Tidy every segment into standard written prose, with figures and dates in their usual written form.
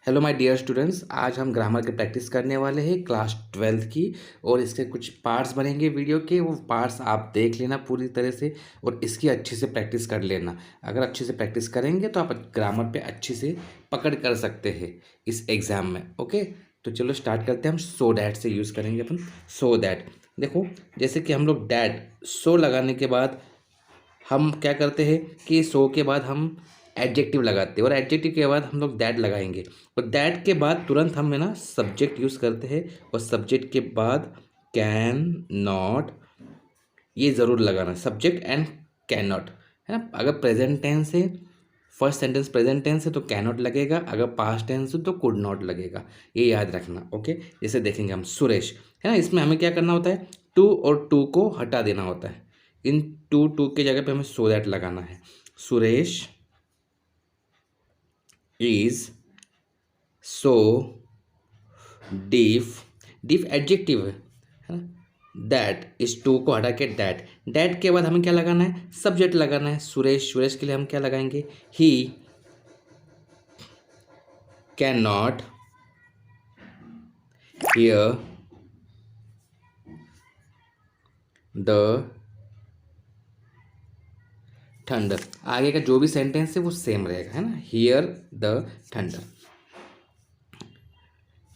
Hello my dear students, आज हम grammar की प्रैक्टिस करने वाले हैं क्लास 12th की। और इसके कुछ पार्ट्स बनेंगे वीडियो के, वो पार्ट्स आप देख लेना पूरी तरह से और इसकी अच्छे से प्रैक्टिस कर लेना। अगर अच्छे से प्रैक्टिस करेंगे तो आप ग्रामर पे अच्छे से पकड़ कर सकते हैं इस एग्ज़ाम में। ओके, तो चलो स्टार्ट करते हैं। हम सो डैट से यूज़ करेंगे अपन। सो डैट, देखो जैसे कि हम लोग डैट सो लगाने के बाद हम क्या करते हैं कि सो के बाद हम एडजेक्टिव लगाते हैं और एडजेक्टिव के बाद हम लोग दैट लगाएंगे और दैट के बाद तुरंत हम है ना सब्जेक्ट यूज़ करते हैं और सब्जेक्ट के बाद कैन नॉट, ये ज़रूर लगाना सब्जेक्ट एंड कैन नॉट, है ना। अगर प्रेजेंट टेंस है, फर्स्ट सेंटेंस प्रेजेंट टेंस है तो कैन नॉट लगेगा, अगर पास्ट टेंस है तो कुड नॉट लगेगा। ये याद रखना। ओके, जैसे देखेंगे हम सुरेश, है ना, इसमें हमें क्या करना होता है, टू और टू को हटा देना होता है। इन टू टू के जगह पे हमें सो दैट लगाना है। Suresh is so deaf, deaf adjective है ना। दैट, इस टू को हटा के दैट, दैट के बाद हमें क्या लगाना है, सब्जेक्ट लगाना है। सुरेश, सुरेश के लिए हम क्या लगाएंगे, he can not here the thunder. आगे का जो भी सेंटेंस है वो सेम रहेगा, है ना, हियर द थंडर।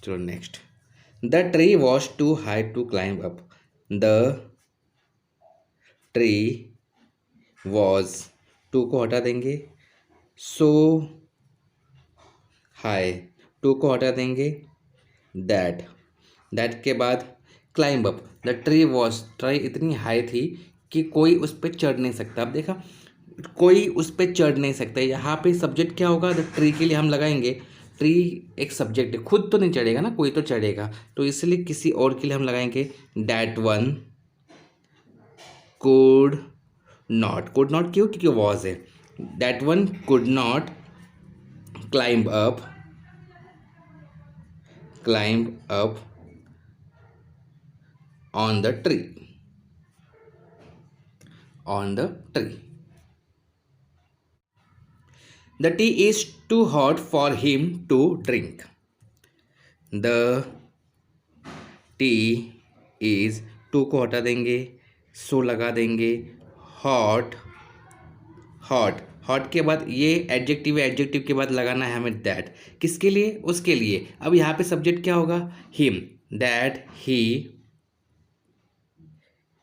चलो next, the tree was too high to climb up. The tree was, too को हटा देंगे, सो हाई, टू को हटा देंगे, दैट, दैट के बाद climb up. The tree was, tree इतनी हाई थी कि कोई उस पर चढ़ नहीं सकता। अब देखा, कोई उस पर चढ़ नहीं सकता। यहाँ पे सब्जेक्ट क्या होगा, द ट्री के लिए हम लगाएंगे, ट्री एक सब्जेक्ट है, खुद तो नहीं चढ़ेगा ना, कोई तो चढ़ेगा, तो इसलिए किसी और के लिए हम लगाएंगे that one could not. Could not क्यों, क्योंकि वॉज है। That one could not climb up, climb up on the tree, on the tree. The tea is too hot for him to drink. The tea is, too को हटा देंगे, सो लगा देंगे, hot, hot, hot के बाद ये adjective है, adjective के बाद लगाना है हमें दैट, किसके लिए, उसके लिए। अब यहाँ पे सब्जेक्ट क्या होगा, him, that he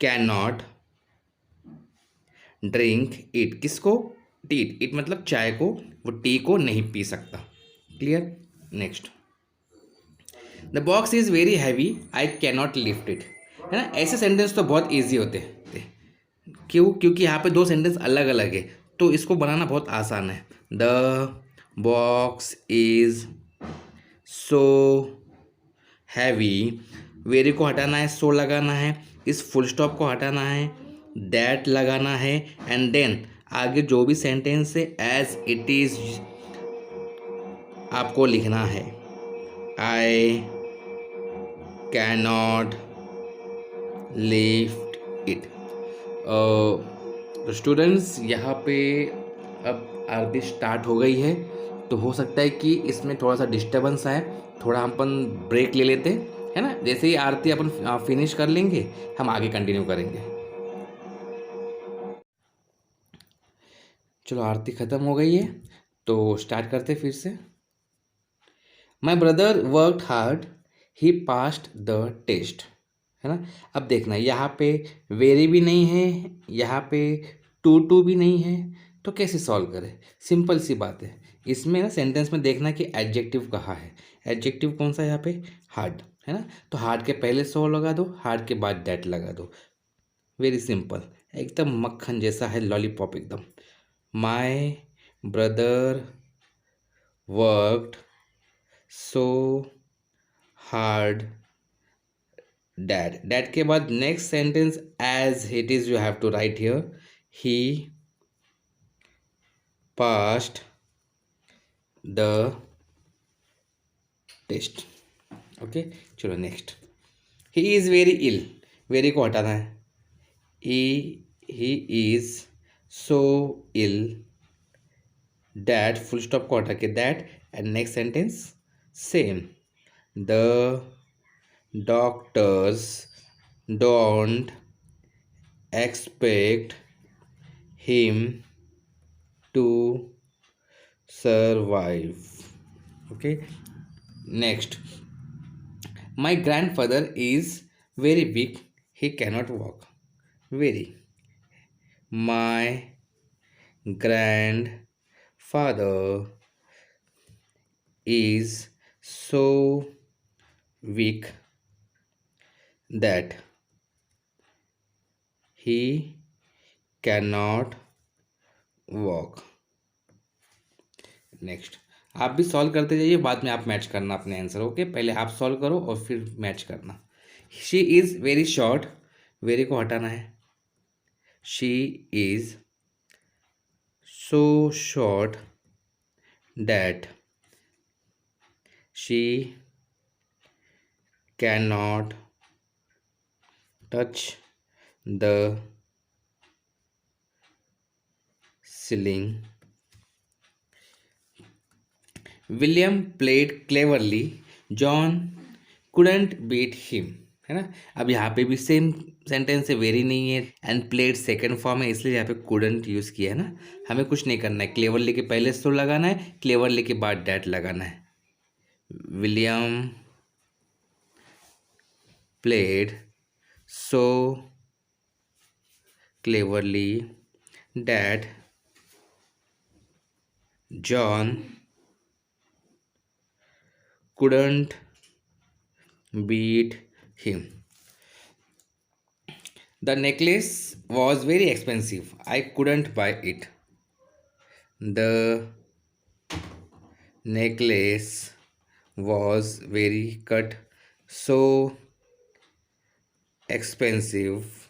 can not drink it, किसको, टी, इट मतलब चाय को, वो टी को नहीं पी सकता। Clear. Next, the box is very heavy I can not lift it, है ना। ऐसे सेंटेंस तो बहुत ईजी होते हैं। क्यों, क्योंकि यहाँ पे दो सेंटेंस अलग अलग है तो इसको बनाना बहुत आसान है। The box is so heavy, very को हटाना है, सो लगाना है, इस फुल स्टॉप को हटाना है, दैट लगाना है, एंड देन आगे जो भी सेंटेंस है एज इट इज आपको लिखना है। I can not lift it. तो स्टूडेंट्स, यहाँ पे अब आरती स्टार्ट हो गई है, तो हो सकता है कि इसमें थोड़ा सा डिस्टर्बेंस आए, थोड़ा हम अपन ब्रेक ले लेते हैं, है ना। जैसे ही आरती अपन फिनिश कर लेंगे हम आगे कंटिन्यू करेंगे। चलो आरती ख़त्म हो गई है तो स्टार्ट करते फिर से। My brother worked hard, he passed the test, है ना। अब देखना यहाँ पे वेरी भी नहीं है, यहाँ पे टू टू भी नहीं है, तो कैसे सॉल्व करें। सिंपल सी बात है, इसमें ना सेंटेंस में देखना कि एडजेक्टिव कहाँ है। एडजेक्टिव कौन सा है यहाँ पे, हार्ड, है ना, तो हार्ड के पहले सो लगा दो, हार्ड के बाद दैट लगा दो। वेरी सिंपल, एकदम मक्खन जैसा है, लॉलीपॉप एकदम। My brother worked so hard dad, dad के बाद next sentence as it is you have to write here, he passed the test. Okay, चलो next, he is very ill, very को हटाना है, he is so ill that, full stop को हटा के that, and next sentence Same. The doctors don't expect him to survive. Okay. Next, my grandfather is very weak. He cannot walk. Very. My grandfather is so weak that he cannot walk. Next, आप भी solve करते जाइए, बाद में आप match करना अपने answer. Okay, पहले आप सॉल्व करो और फिर मैच करना। She is very short, very को हटाना है। She is so short that she can not touch the ceiling. William played cleverly, John couldn't beat him, है ना। अब यहाँ पे भी सेम सेंटेंस है, वेरी नहीं है, एंड प्लेड सेकंड फॉर्म है, इसलिए यहाँ पे कुडंट यूज़ किया है ना। हमें कुछ नहीं करना है, क्लेवरली के पहले सो लगाना है, क्लेवरली के बाद डैट लगाना है। William played so cleverly that John couldn't beat him. The necklace was very expensive. I couldn't buy it. The necklace was very cut so expensive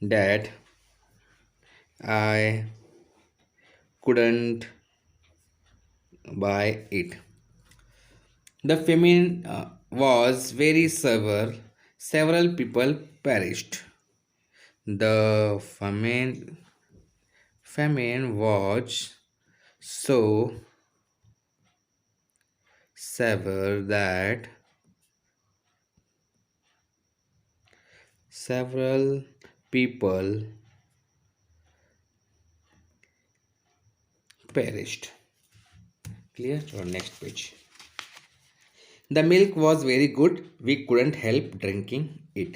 that I couldn't buy it. The famine was very severe. Several people perished. The famine was so severe that several people perished. Clear? Or next page. The milk was very good. We couldn't help drinking it.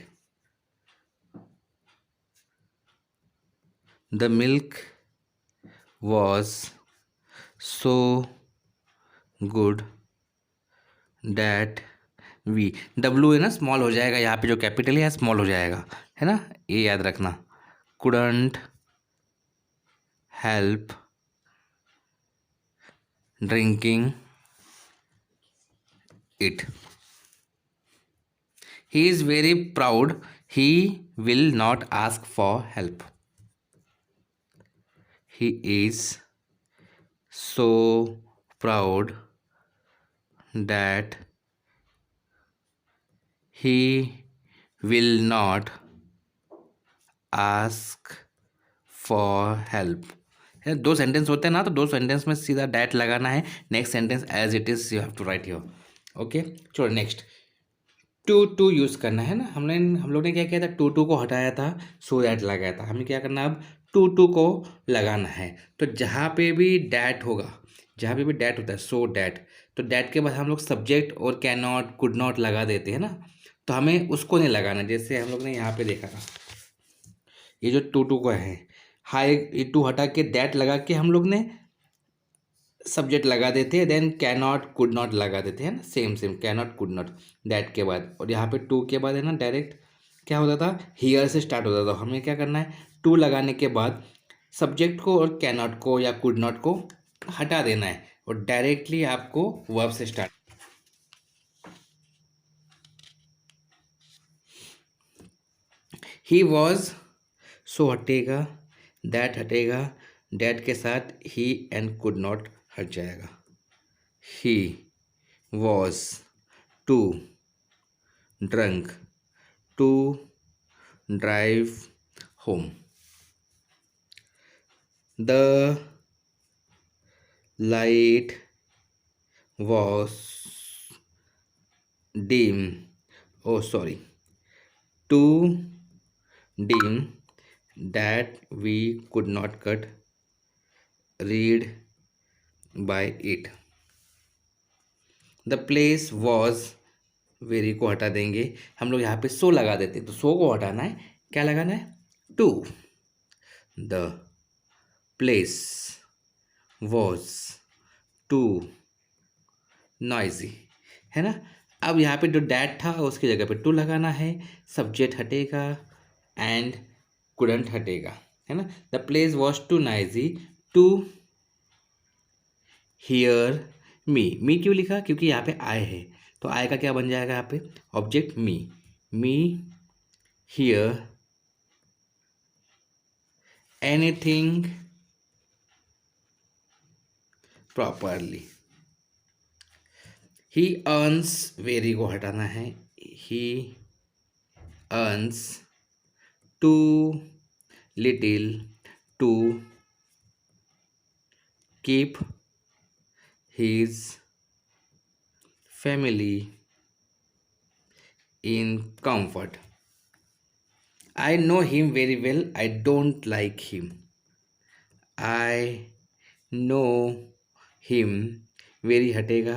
The milk was so good that we, W है ना, small हो जाएगा, यहाँ पे जो capital है small हो जाएगा, है ना, ये याद रखना। couldn't help drinking it. He is very proud. He will not ask for help. He is so proud that he will not ask for help. है, दो सेंटेंस होते हैं ना, तो दो सेंटेंस में सीधा डैट लगाना है। Next sentence as it is you have to write here. Okay, चलो नेक्स्ट, टू यूज़ करना है ना। हम लोग ने क्या किया था, टू को हटाया था, सो दैट लगाया था। हमें क्या करना है, अब टू को लगाना है। तो जहाँ पे भी डैट होगा, जहाँ पे भी डैट होता है, सो डैट, तो डैट के बाद हम लोग सब्जेक्ट और कैन नॉट, कुड नॉट लगा देते हैं ना, तो हमें उसको नहीं लगाना। जैसे हम लोग ने यहाँ पे देखा था, ये जो टू को है, हाई, ये टू हटा के दैट लगा के हम लोग ने सब्जेक्ट लगा देते हैं, then can not, could not लगा देते हैं ना। Same same, can not, could not, that के बाद, और यहाँ पे टू के बाद है ना डायरेक्ट क्या होता था, हियर से स्टार्ट होता था। हमें क्या करना है, टू लगाने के बाद सब्जेक्ट को और कैन नॉट को या कुड नॉट को हटा देना है, और डायरेक्टली आपको वर्ब से स्टार्ट। ही वॉज, सो हटेगा, दैट हटेगा, डैट के साथ ही एंड कुड नॉट हट जाएगा। He was too drunk to drive home. The light was dim, oh sorry, too dim that we could not cut read by it. The place was very को हटा देंगे, हम लोग यहाँ पे सो लगा देते, तो सो को हटाना है, क्या लगाना है, too. The place was too noisy, है ना। अब यहाँ पे जो डैट था उसकी जगह पे टू लगाना है, सब्जेक्ट हटेगा एंड कुडंट हटेगा, है ना। The place was too noisy to hear me क्यों लिखा, क्योंकि यहाँ पे आई है, तो आई का क्या बन जाएगा यहाँ पे, object me hear anything properly. He earns very को हटाना है, he earns too little to keep his family in comfort. I know him very well. I don't like him. I know him very हटेगा,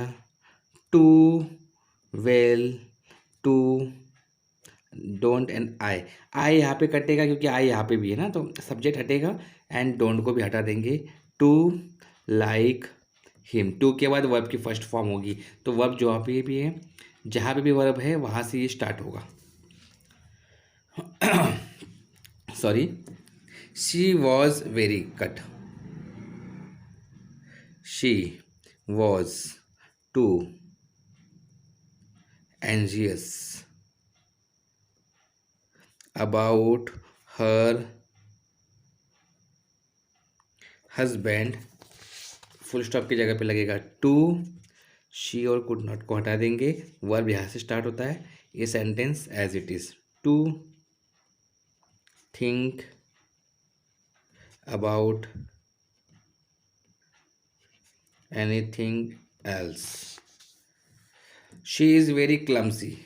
too well to don't and I यहाँ पे कटेगा क्योंकि आई यहाँ पे भी है ना, तो सब्जेक्ट हटेगा एंड डोंट को भी हटा देंगे। टू लाइक हिम, टू के बाद वर्ब की फर्स्ट फॉर्म होगी, तो वर्ब जो यहाँ पे भी है, जहाँ पे भी वर्ब है वहाँ से ये स्टार्ट होगा। Sorry, she was very cut, she was too anxious about her husband, full stop की जगह पे लगेगा टू, शी और कुड नॉट को हटा देंगे, वर्ब यहाँ से स्टार्ट होता है, ये sentence as it is, to think about anything else, she is very clumsy,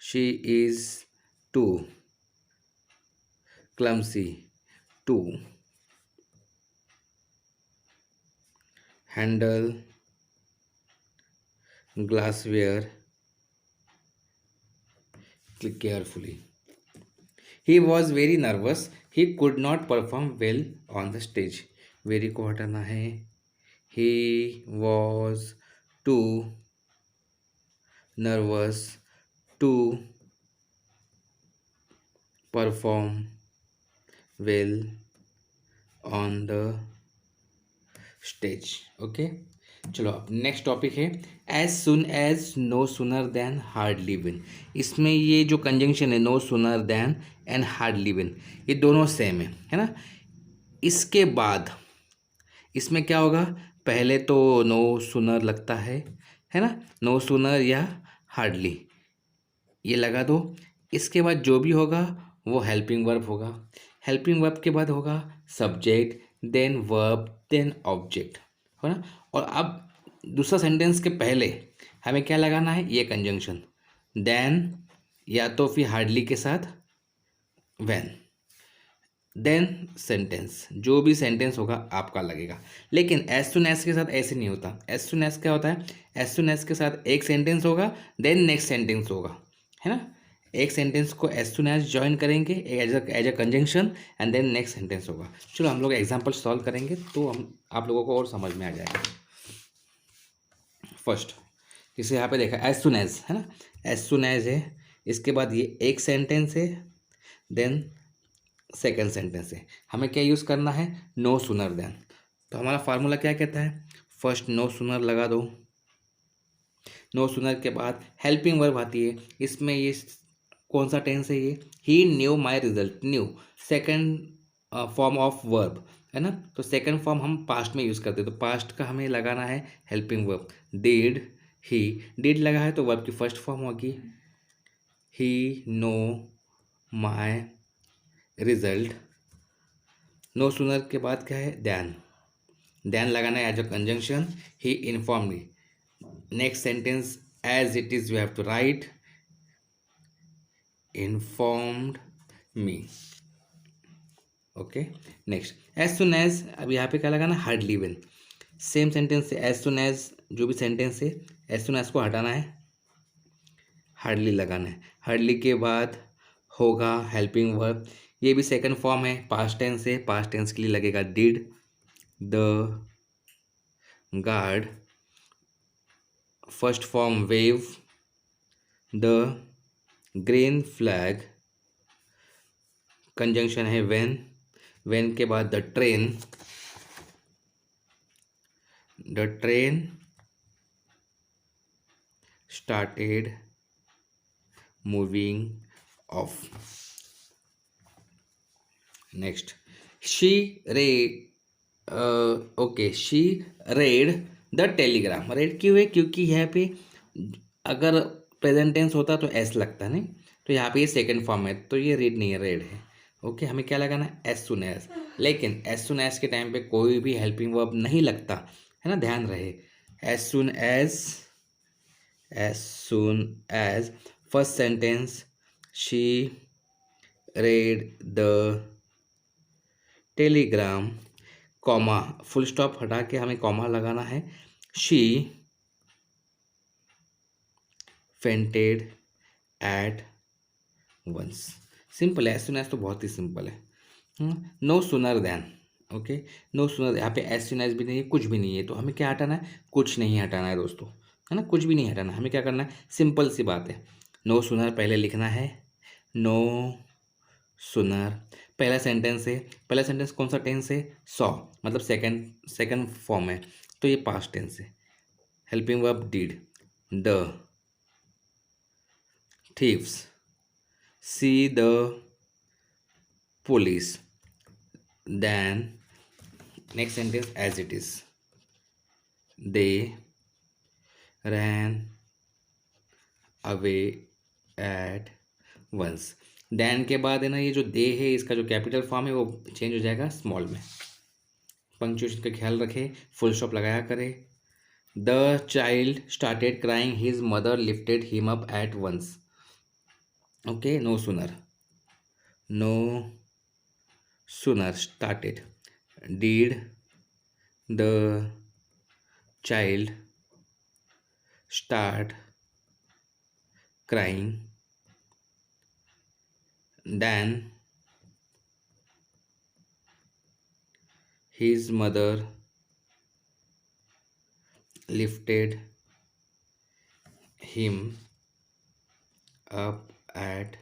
she is too clumsy to handle glassware carefully. He was very nervous. He could not perform well on the stage. Very को हटाना है. He was too nervous to perform well on the stage. Okay, चलो अब next topic है as soon as, no sooner than, hardly when. इसमें ये जो conjunction है no sooner then and hardly win, ये दोनों सेम है ना। इसके बाद इसमें क्या होगा, पहले तो नो सुनर लगता है ना, नो सुनर या हार्डली ये लगा दो। इसके बाद जो भी होगा वो हेल्पिंग वर्ब होगा, हेल्पिंग वर्ब के बाद होगा subject, then verb, then object, है ना। और अब दूसरा सेंटेंस के पहले हमें क्या लगाना है, ये कंजंक्शन, देन या तो फिर हार्डली के साथ व्हेन, देन सेंटेंस, जो भी सेंटेंस होगा आपका लगेगा। लेकिन एज सुन एज के साथ ऐसे नहीं होता। एज सुन एज क्या होता है, एज सुन एज के साथ एक सेंटेंस होगा, देन नेक्स्ट सेंटेंस होगा, है ना। एक सेंटेंस को एज सुन एज ज्वाइन करेंगे as a conjunction and then next sentence होगा। चलो हम लोग एग्जांपल सॉल्व करेंगे तो हम आप लोगों को और समझ में आ जाएगा। फर्स्ट जैसे यहाँ पे देखा एज सुन एज, है ना, एज सुन एज है, इसके बाद ये एक सेंटेंस है, देन सेकेंड सेंटेंस है। हमें क्या यूज़ करना है, नो सुनर देन। तो हमारा फार्मूला क्या कहता है, फर्स्ट नो सुनर लगा दो, नो सुनर के बाद हेल्पिंग वर्ब आती है, इसमें ये कौन सा टेंस है, ये he knew my result, knew second form of verb, है ना। तो सेकेंड फॉर्म हम पास्ट में यूज़ करते हैं, तो पास्ट का हमें लगाना है helping verb, did he, did लगा है तो वर्ब की फर्स्ट फॉर्म होगी he know my result. No sooner के बाद क्या है, देन, देन लगाना है as a conjunction, he inform me. Next sentence as it is you have to write informed me. Okay, next as soon as, अब यहाँ पे क्या लगाना, हार्डली वेन। सेम सेंटेंस से एज सुन एज, जो भी सेंटेंस है एज सुन एज को हटाना है, हार्डली लगाना है। हार्डली के बाद होगा हेल्पिंग वर्ब, ये भी सेकंड फॉर्म है, पास्ट टेंस है, पास्ट टेंस के लिए लगेगा did the guard. First form wave the green flag, conjunction है व्हेन, व्हेन के बाद the train started moving off. Next, she read the telegram। read क्यों है, क्योंकि यहाँ पे अगर प्रेजेंट टेंस होता तो एस लगता नहीं, तो यहाँ पे ये सेकंड फॉर्म है, तो ये रीड नहीं है, रेड है। ओके, हमें क्या लगाना है, एज सुन एज। लेकिन एज सुन एज के टाइम पे कोई भी हेल्पिंग वर्ब नहीं लगता है ना, ध्यान रहे। As soon as first sentence, she read the telegram, comma, full stop हटा के हमें कॉमा लगाना है, she fainted at once. Simple है, एज सुन एज तो बहुत ही सिंपल है। No sooner than, okay, no sooner, यहाँ पे एज सुन एज भी नहीं है, कुछ भी नहीं है, तो हमें क्या हटाना है, कुछ नहीं हटाना है दोस्तों, है ना, कुछ भी नहीं हटाना, हमें क्या करना है, सिंपल सी बात है। नो सुनर पहले लिखना है, नो सुनर, पहला सेंटेंस है, पहला सेंटेंस कौन सा टेंस है, सॉ, मतलब सेकंड फॉर्म है, तो ये पास्ट टेंस है। Helping verb did the thieves see the police, then next sentence as it is, they ran away at once. Then के बाद है ना, ये जो दे है इसका जो कैपिटल फॉर्म है वो चेंज हो जाएगा स्मॉल में। पंक्चुएशन का ख्याल रखें, फुल स्टॉप लगाया करें। The child started crying, his mother lifted him up at once. Okay, no sooner started did the child start crying, then his mother lifted him up at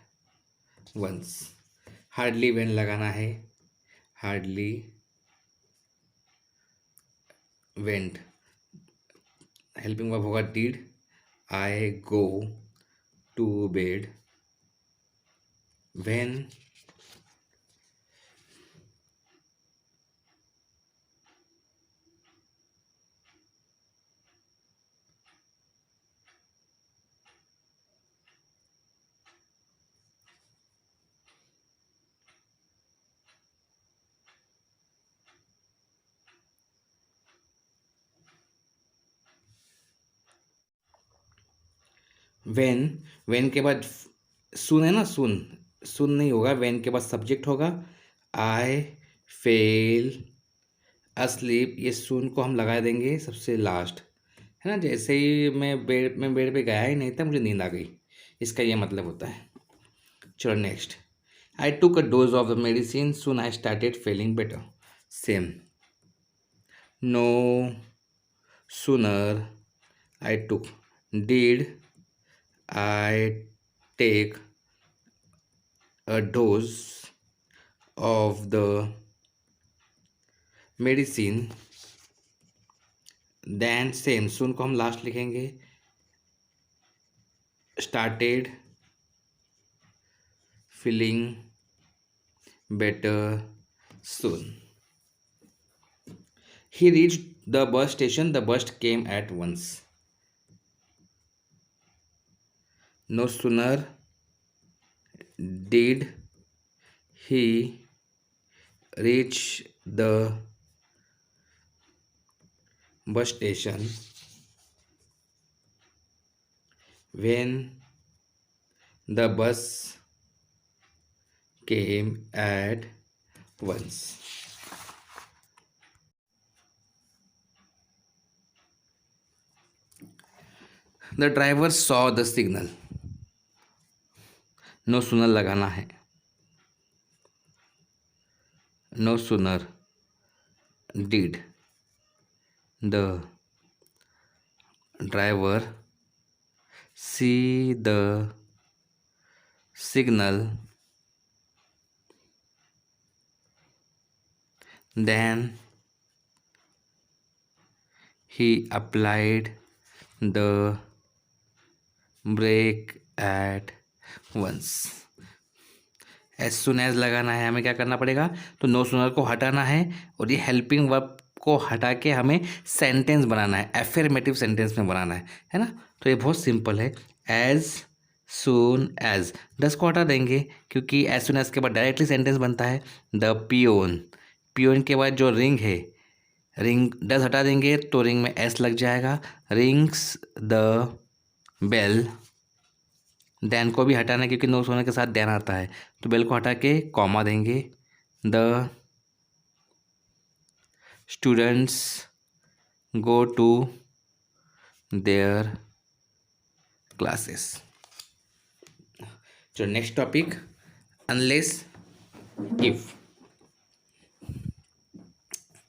once। Hardly when लगाना है, hardly went, helping verb होगा did, I go to bed when when के बाद सुन है ना, सुन नहीं होगा, when के बाद सब्जेक्ट होगा, आई फेल अस्लीप, ये सुन को हम लगा देंगे सबसे लास्ट, है ना, जैसे ही मैं बेड पे गया ही नहीं था, मुझे नींद आ गई, इसका ये मतलब होता है। चलो next, I took a dose of the medicine soon I started feeling better. Same, no sooner I took did I take a dose of the medicine, then same, soon को हम लास्ट लिखेंगे, started feeling better soon। he reached the bus station, the bus came at once। no sooner did he reach the bus station when the bus came at once. The driver saw the signal. No sooner लगाना है. No sooner did the driver see the signal then he applied the brake at once. As soon as लगाना है, हमें क्या करना पड़ेगा, तो no sooner को हटाना है और ये हेल्पिंग वर्ब को हटा के हमें सेंटेंस बनाना है, एफर्मेटिव सेंटेंस में बनाना है ना। तो ये बहुत सिंपल है। एज सून एज, डस को हटा देंगे क्योंकि एज सुन एज के बाद डायरेक्टली सेंटेंस बनता है। द पियोन, पियोन के बाद जो रिंग है, रिंग डस हटा देंगे तो रिंग में एस लग जाएगा। रिंग्स द बेल, देन को भी हटाना क्योंकि नो सोने के साथ देन आता है, तो बेल को हटा के कॉमा देंगे। The students go to their classes. जो next topic, unless if.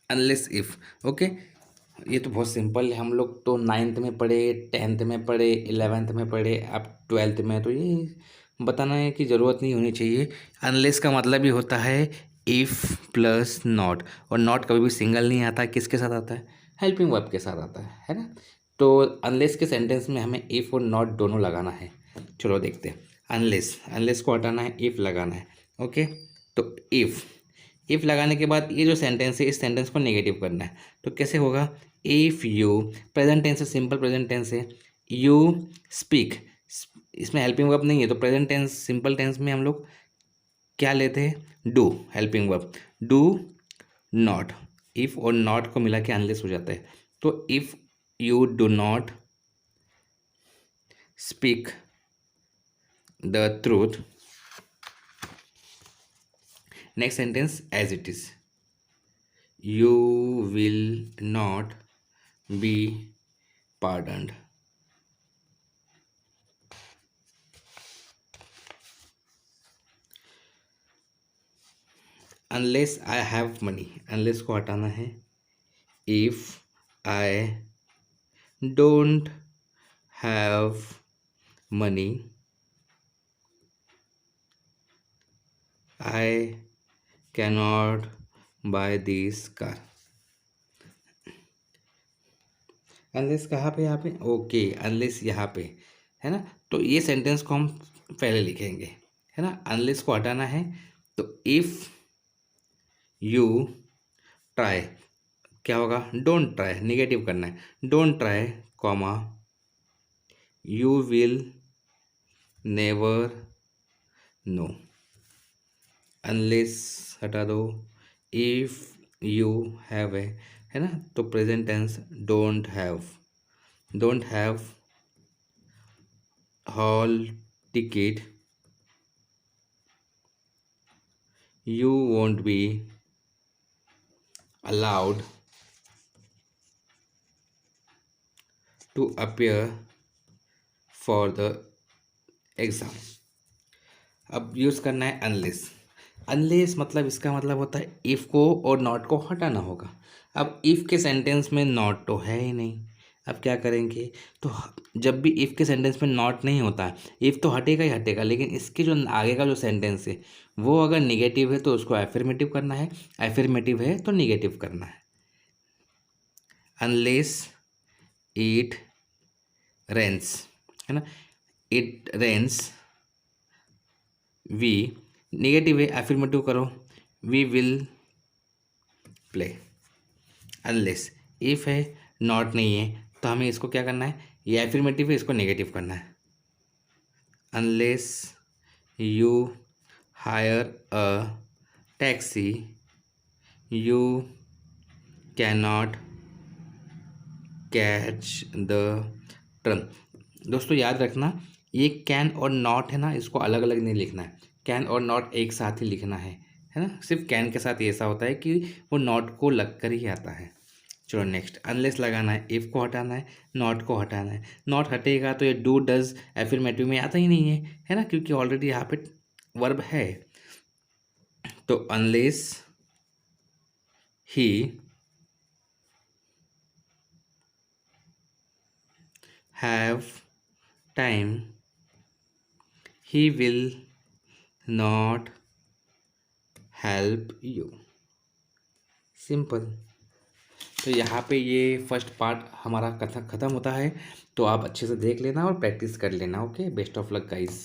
Unless if, okay. ये तो बहुत सिंपल है, हम लोग तो 9th में पढ़े, 10th में पढ़े, 11th में पढ़े, अब 12th में, तो ये बताना है कि ज़रूरत नहीं होनी चाहिए। अनलेस का मतलब ही होता है इफ़ प्लस नॉट, और नॉट कभी भी सिंगल नहीं आता, किसके साथ आता है, हेल्पिंग वर्ब के साथ आता है ना। तो अनलेस के सेंटेंस में हमें इफ़ और नॉट दोनों लगाना है। चलो देखते हैं। अनलेस, अनलेस को हटाना है, इफ़ लगाना है, ओके। तो इफ़ लगाने के बाद ये जो सेंटेंस है, इस सेंटेंस को नेगेटिव करना है। तो कैसे होगा, इफ़ यू, प्रेजेंट टेंस है, सिंपल प्रेजेंट टेंस है, यू स्पीक, इसमें हेल्पिंग वर्ब नहीं है, तो प्रेजेंट टेंस सिंपल टेंस में हम लोग क्या लेते हैं, do, helping verb. Do not, if और नॉट को मिला के अनलेस हो जाता है। तो if you do not speak the truth, next sentence as it is, you will not be pardoned. Unless I have money, unless को हटाना है। If I don't have money, I cannot buy this car. Unless कहाँ पे, यहाँ पे, okay, unless यहाँ पे है ना। तो ये सेंटेंस को हम पहले लिखेंगे, है ना। अनलेस को हटाना है, तो इफ़ यू ट्राई, क्या होगा, डोंट ट्राई, निगेटिव करना है। Don't try comma, you will never know. Unless हटा दो, इफ़ यू हैव है ना, तो present tense don't have, don't have hall ticket, you won't be allowed to appear for the exam. अब use करना है अनलेस। अनलेस मतलब इसका मतलब होता है इफ़ को और नॉट को हटाना होगा। अब इफ़ के सेंटेंस में नॉट तो है ही नहीं, अब क्या करेंगे, तो जब भी इफ़ के सेंटेंस में नॉट नहीं होता, इफ़ तो हटेगा ही हटेगा, लेकिन इसके जो आगे का जो सेंटेंस है वो अगर निगेटिव है तो उसको एफर्मेटिव करना है, एफर्मेटिव है तो निगेटिव करना है। अनलेस इट रेंस, है ना, इट रेंस, वी निगेटिव है, एफर्मेटिव करो, we will play. Unless if है, नॉट नहीं है, तो हमें इसको क्या करना है, ये एफर्मेटिव है, इसको नेगेटिव करना है। Unless you hire a taxi, you can not catch the turn. दोस्तों याद रखना, ये कैन और नॉट है ना, इसको अलग अलग नहीं लिखना है, कैन और नॉट एक साथ ही लिखना है ना। सिर्फ कैन के साथ ऐसा होता है कि वो नॉट को लग कर ही आता है। चलो नेक्स्ट, अनलेस लगाना है, इफ़ को हटाना है, नॉट को हटाना है। नॉट हटेगा तो ये डू डज एफर्मेटिव में आता ही नहीं है ना, क्योंकि ऑलरेडी यहाँ पे वर्ब है। तो unless he have time he will not help you. Simple. तो यहाँ पे ये फर्स्ट पार्ट हमारा कथा ख़त्म होता है। तो आप अच्छे से देख लेना और प्रैक्टिस कर लेना। Okay, best of luck guys.